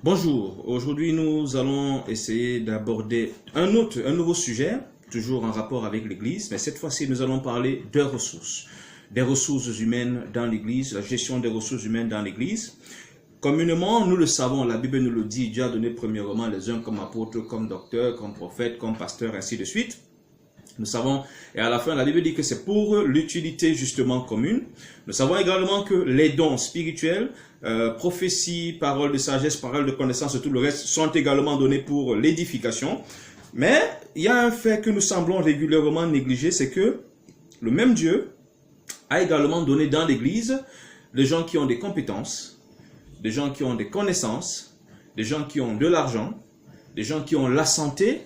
Bonjour, aujourd'hui nous allons essayer d'aborder un nouveau sujet, toujours en rapport avec l'Église, mais cette fois-ci nous allons parler des ressources humaines dans l'Église, la gestion des ressources humaines dans l'Église. Communément, nous le savons, la Bible nous le dit, Dieu a donné premièrement les uns comme apôtres, comme docteurs, comme prophètes, comme pasteurs, ainsi de suite. Nous savons, et à la fin, la Bible dit que c'est pour l'utilité justement commune. Nous savons également que les dons spirituels, prophétie, parole de sagesse, parole de connaissance et tout le reste sont également donnés pour l'édification. Mais il y a un fait que nous semblons régulièrement négliger, c'est que le même Dieu a également donné dans l'Église des gens qui ont des compétences, des gens qui ont des connaissances, des gens qui ont de l'argent, des gens qui ont la santé,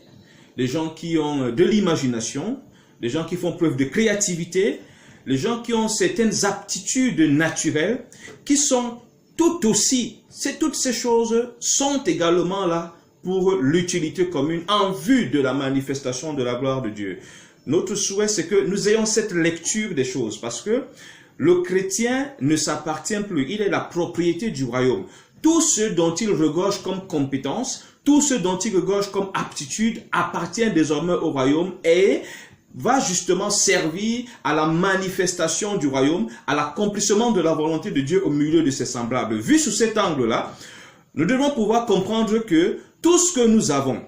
des gens qui ont de l'imagination, des gens qui font preuve de créativité, les gens qui ont certaines aptitudes naturelles, qui sont tout aussi, toutes ces choses sont également là pour l'utilité commune en vue de la manifestation de la gloire de Dieu. Notre souhait, c'est que nous ayons cette lecture des choses, parce que le chrétien ne s'appartient plus, il est la propriété du royaume. Tout ce dont il regorge comme compétence, tout ce dont il regorge comme aptitude appartient désormais au royaume et va justement servir à la manifestation du royaume, à l'accomplissement de la volonté de Dieu au milieu de ses semblables. Vu sous cet angle-là, nous devons pouvoir comprendre que tout ce que nous avons,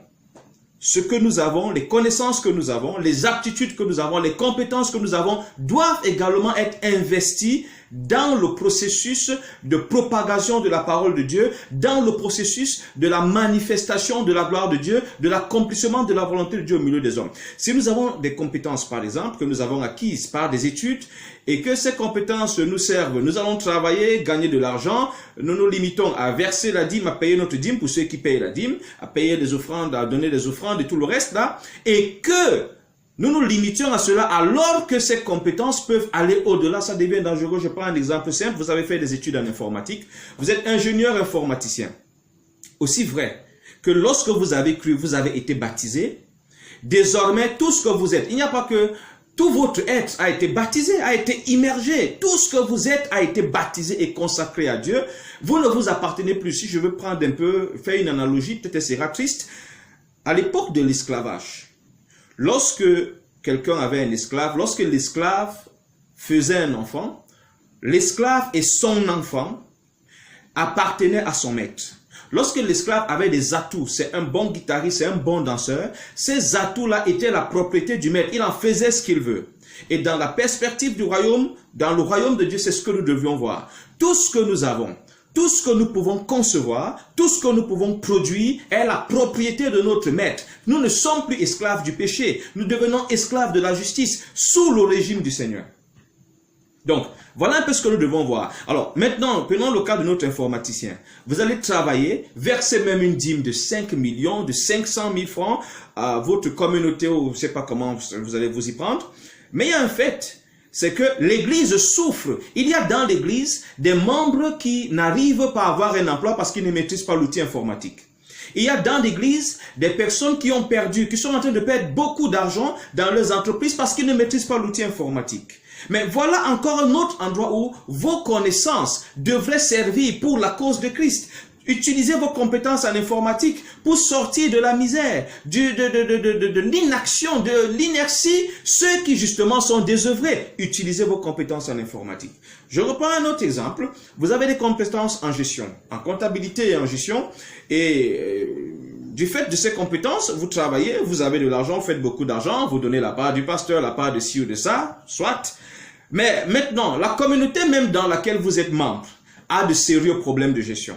les connaissances que nous avons, les aptitudes que nous avons, les compétences que nous avons, doivent également être investies dans le processus de propagation de la parole de Dieu, dans le processus de la manifestation de la gloire de Dieu, de l'accomplissement de la volonté de Dieu au milieu des hommes. Si nous avons des compétences, par exemple, que nous avons acquises par des études, et que ces compétences nous servent, nous allons travailler, gagner de l'argent, nous nous limitons à verser la dîme, à payer notre dîme pour ceux qui payent la dîme, à payer des offrandes, à donner des offrandes et tout le reste là, et que nous nous limitions à cela alors que ces compétences peuvent aller au-delà, ça devient dangereux. Je prends un exemple simple, vous avez fait des études en informatique, vous êtes ingénieur informaticien. Aussi vrai que lorsque vous avez cru, vous avez été baptisé, désormais tout ce que vous êtes, il n'y a pas que tout votre être a été baptisé, a été immergé, tout ce que vous êtes a été baptisé et consacré à Dieu. Vous ne vous appartenez plus. Si je veux prendre faire une analogie, peut-être sera triste, à l'époque de l'esclavage, lorsque quelqu'un avait un esclave, lorsque l'esclave faisait un enfant, l'esclave et son enfant appartenaient à son maître. Lorsque l'esclave avait des atouts, c'est un bon guitariste, c'est un bon danseur, ces atouts-là étaient la propriété du maître. Il en faisait ce qu'il veut. Et dans la perspective du royaume, dans le royaume de Dieu, c'est ce que nous devions voir. Tout ce que nous avons, tout ce que nous pouvons concevoir, tout ce que nous pouvons produire est la propriété de notre maître. Nous ne sommes plus esclaves du péché. Nous devenons esclaves de la justice sous le régime du Seigneur. Donc, voilà un peu ce que nous devons voir. Alors, maintenant, prenons le cas de notre informaticien. Vous allez travailler, verser même une dîme de 5 millions, de 500 000 francs à votre communauté, ou je ne sais pas comment vous allez vous y prendre. Mais il y a un fait, c'est que l'Église souffre. Il y a dans l'Église des membres qui n'arrivent pas à avoir un emploi parce qu'ils ne maîtrisent pas l'outil informatique. Il y a dans l'Église des personnes qui ont perdu, qui sont en train de perdre beaucoup d'argent dans leurs entreprises parce qu'ils ne maîtrisent pas l'outil informatique. Mais voilà encore un autre endroit où vos connaissances devraient servir pour la cause de Christ. Utilisez vos compétences en informatique pour sortir de la misère, de l'inaction, de l'inertie, ceux qui justement sont désœuvrés. Utilisez vos compétences en informatique. Je reprends un autre exemple. Vous avez des compétences en gestion, en comptabilité et en gestion, et du fait de ces compétences, vous travaillez, vous avez de l'argent, vous faites beaucoup d'argent, vous donnez la part du pasteur, la part de ci ou de ça, soit. Mais maintenant, la communauté même dans laquelle vous êtes membre a de sérieux problèmes de gestion.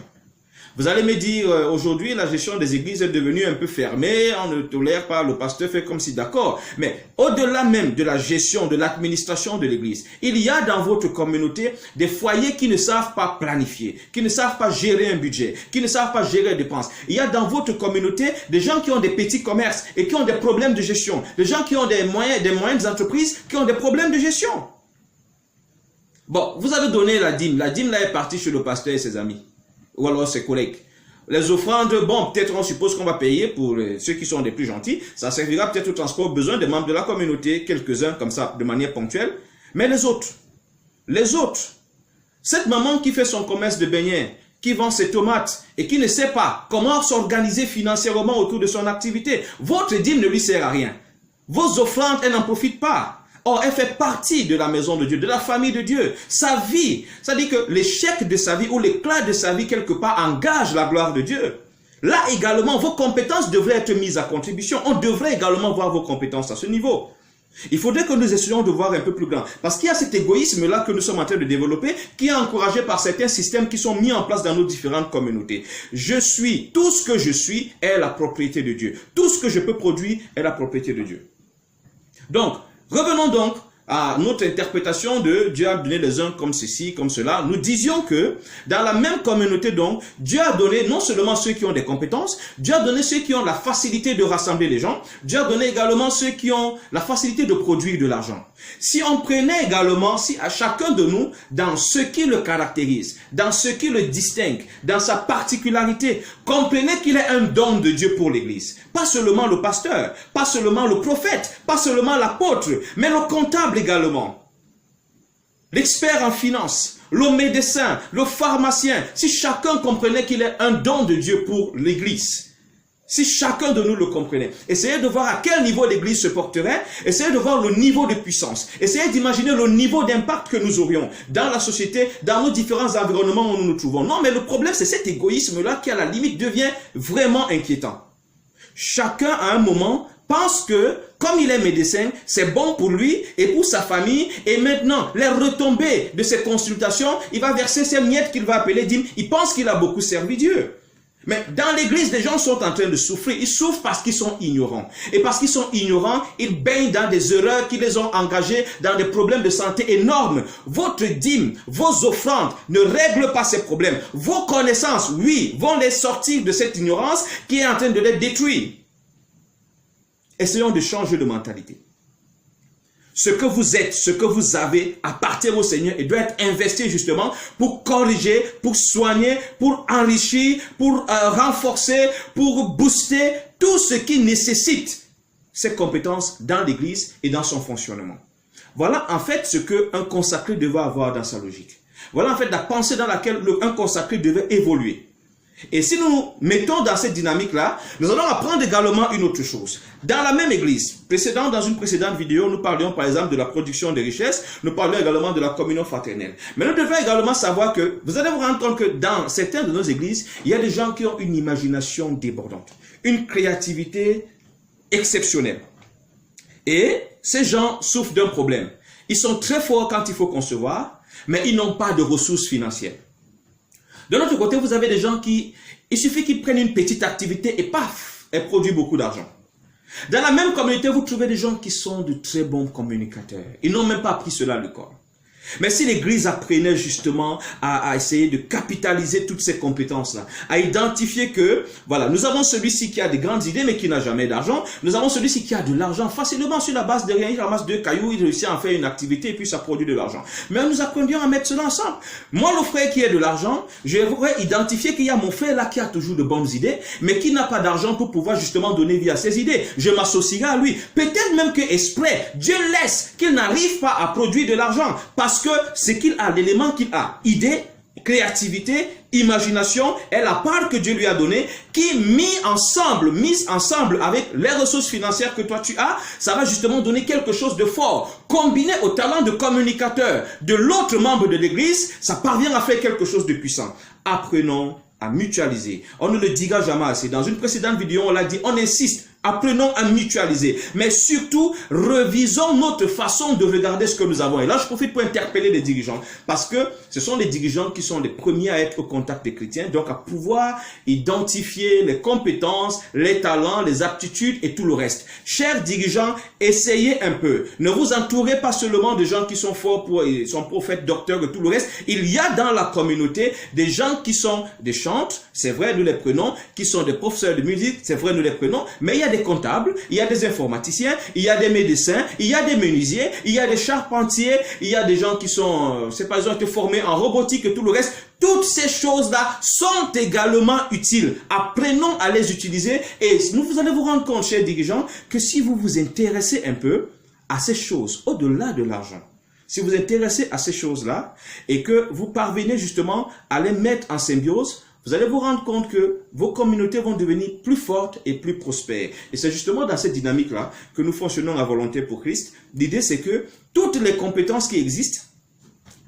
Vous allez me dire, aujourd'hui, la gestion des églises est devenue un peu fermée, on ne tolère pas, le pasteur fait comme si d'accord. Mais au-delà même de la gestion, de l'administration de l'église, il y a dans votre communauté des foyers qui ne savent pas planifier, qui ne savent pas gérer un budget, qui ne savent pas gérer les dépenses. Il y a dans votre communauté des gens qui ont des petits commerces et qui ont des problèmes de gestion, des gens qui ont des moyennes entreprises qui ont des problèmes de gestion. Bon, vous avez donné la dîme là est partie chez le pasteur et ses amis. Ou alors ses collègues. Les offrandes, bon, peut-être on suppose qu'on va payer pour ceux qui sont les plus gentils. Ça servira peut-être au transport besoin des membres de la communauté, quelques-uns comme ça, de manière ponctuelle. Mais les autres, cette maman qui fait son commerce de beignets, qui vend ses tomates et qui ne sait pas comment s'organiser financièrement autour de son activité, votre dîme ne lui sert à rien. Vos offrandes, elle n'en profite pas. Or, elle fait partie de la maison de Dieu, de la famille de Dieu. Sa vie, ça dit que l'échec de sa vie ou l'éclat de sa vie quelque part engage la gloire de Dieu. Là également, vos compétences devraient être mises à contribution. On devrait également voir vos compétences à ce niveau. Il faudrait que nous essayions de voir un peu plus grand. Parce qu'il y a cet égoïsme-là que nous sommes en train de développer, qui est encouragé par certains systèmes qui sont mis en place dans nos différentes communautés. Je suis, tout ce que je suis est la propriété de Dieu. Tout ce que je peux produire est la propriété de Dieu. Donc, revenons donc à notre interprétation de Dieu a donné les uns comme ceci, comme cela. Nous disions que dans la même communauté donc, Dieu a donné non seulement ceux qui ont des compétences, Dieu a donné ceux qui ont la facilité de rassembler les gens, Dieu a donné également ceux qui ont la facilité de produire de l'argent. Si on prenait également, si à chacun de nous, dans ce qui le caractérise, dans ce qui le distingue, dans sa particularité, comprenez qu'il est un don de Dieu pour l'Église. Pas seulement le pasteur, pas seulement le prophète, pas seulement l'apôtre, mais le comptable également. L'expert en finance, le médecin, le pharmacien, si chacun comprenait qu'il est un don de Dieu pour l'Église, si chacun de nous le comprenait, essayez de voir à quel niveau l'Église se porterait, essayez de voir le niveau de puissance, essayez d'imaginer le niveau d'impact que nous aurions dans la société, dans nos différents environnements où nous nous trouvons. Non, mais le problème, c'est cet égoïsme-là qui, à la limite, devient vraiment inquiétant. Chacun, à un moment, pense que, comme il est médecin, c'est bon pour lui et pour sa famille, et maintenant, les retombées de ses consultations, il va verser ses miettes qu'il va appeler dîmes, il pense qu'il a beaucoup servi Dieu. Mais dans l'église, les gens sont en train de souffrir. Ils souffrent parce qu'ils sont ignorants. Et parce qu'ils sont ignorants, ils baignent dans des erreurs qui les ont engagés dans des problèmes de santé énormes. Votre dîme, vos offrandes ne règlent pas ces problèmes. Vos connaissances, oui, vont les sortir de cette ignorance qui est en train de les détruire. Essayons de changer de mentalité. Ce que vous êtes, ce que vous avez appartient au Seigneur et doit être investi justement pour corriger, pour soigner, pour enrichir, pour renforcer, pour booster tout ce qui nécessite ces compétences dans l'Église et dans son fonctionnement. Voilà en fait ce qu'un consacré devait avoir dans sa logique. Voilà en fait la pensée dans laquelle un consacré devait évoluer. Et si nous mettons dans cette dynamique-là, nous allons apprendre également une autre chose. Dans la même église, dans une précédente vidéo, nous parlions par exemple de la production des richesses, nous parlions également de la communion fraternelle. Mais nous devons également savoir que, vous allez vous rendre compte que dans certaines de nos églises, il y a des gens qui ont une imagination débordante, une créativité exceptionnelle. Et ces gens souffrent d'un problème. Ils sont très forts quand il faut concevoir, mais ils n'ont pas de ressources financières. De l'autre côté, vous avez des gens qui, il suffit qu'ils prennent une petite activité et paf, elle produit beaucoup d'argent. Dans la même communauté, vous trouvez des gens qui sont de très bons communicateurs. Ils n'ont même pas appris cela à l'école. Mais si l'Église apprenait justement à essayer de capitaliser toutes ces compétences-là, à identifier que, voilà, nous avons celui-ci qui a des grandes idées mais qui n'a jamais d'argent, nous avons celui-ci qui a de l'argent facilement sur la base de rien, il ramasse 2 cailloux, il réussit à en faire une activité et puis ça produit de l'argent. Mais nous apprenions à mettre cela ensemble. Moi, le frère qui a de l'argent, je voudrais identifier qu'il y a mon frère là qui a toujours de bonnes idées, mais qui n'a pas d'argent pour pouvoir justement donner vie à ses idées. Je m'associerai à lui. Peut-être même que exprès, Dieu laisse qu'il n'arrive pas à produire de l'argent parce que c'est qu'il a l'élément qu'il a, idée, créativité, imagination, est la part que Dieu lui a donnée, qui mise ensemble avec les ressources financières que toi tu as, ça va justement donner quelque chose de fort. Combiné au talent de communicateur de l'autre membre de l'église, ça parvient à faire quelque chose de puissant. Apprenons à mutualiser. On ne le dira jamais assez. Dans une précédente vidéo, on l'a dit, on insiste. Apprenons à mutualiser. Mais surtout, revisons notre façon de regarder ce que nous avons. Et là, je profite pour interpeller les dirigeants. Parce que ce sont les dirigeants qui sont les premiers à être au contact des chrétiens. Donc, à pouvoir identifier les compétences, les talents, les aptitudes et tout le reste. Chers dirigeants, essayez un peu. Ne vous entourez pas seulement de gens qui sont forts ils sont prophètes, docteurs et tout le reste. Il y a dans la communauté des gens qui sont des chantres, c'est vrai, nous les prenons, qui sont des professeurs de musique, c'est vrai, nous les prenons, mais il y a des comptables, il y a des informaticiens, il y a des médecins, il y a des menuisiers, il y a des charpentiers, il y a des gens qui sont, ils ont été formés en robotique et tout le reste. Toutes ces choses-là sont également utiles. Apprenons à les utiliser et vous allez vous rendre compte, chers dirigeants, que si vous vous intéressez un peu à ces choses, au-delà de l'argent, si vous vous intéressez à ces choses-là et que vous parvenez justement à les mettre en symbiose, vous allez vous rendre compte que vos communautés vont devenir plus fortes et plus prospères. Et c'est justement dans cette dynamique-là que nous fonctionnons à Volonté pour Christ. L'idée, c'est que toutes les compétences qui existent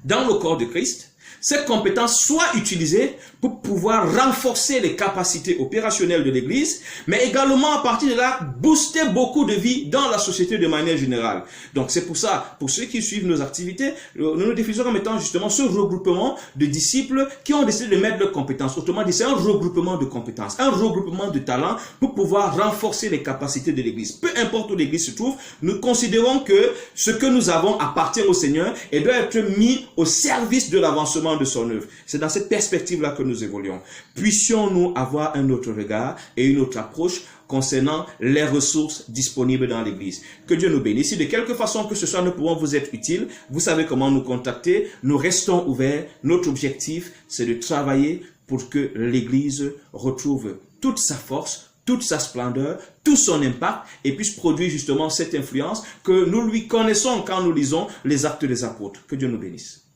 dans le corps de Christ, ces compétences soient utilisées pour pouvoir renforcer les capacités opérationnelles de l'Église, mais également à partir de là, booster beaucoup de vies dans la société de manière générale. Donc c'est pour ça, pour ceux qui suivent nos activités, nous diffusons comme étant justement ce regroupement de disciples qui ont décidé de mettre leurs compétences. Autrement dit, c'est un regroupement de compétences, un regroupement de talents pour pouvoir renforcer les capacités de l'Église. Peu importe où l'Église se trouve, nous considérons que ce que nous avons appartient au Seigneur et doit être mis au service de l'avancement de son œuvre. C'est dans cette perspective-là que nous évoluons. Puissions-nous avoir un autre regard et une autre approche concernant les ressources disponibles dans l'Église. Que Dieu nous bénisse. Si de quelque façon que ce soit nous pouvons vous être utiles, vous savez comment nous contacter. Nous restons ouverts. Notre objectif, c'est de travailler pour que l'Église retrouve toute sa force, toute sa splendeur, tout son impact et puisse produire justement cette influence que nous lui connaissons quand nous lisons les Actes des Apôtres. Que Dieu nous bénisse.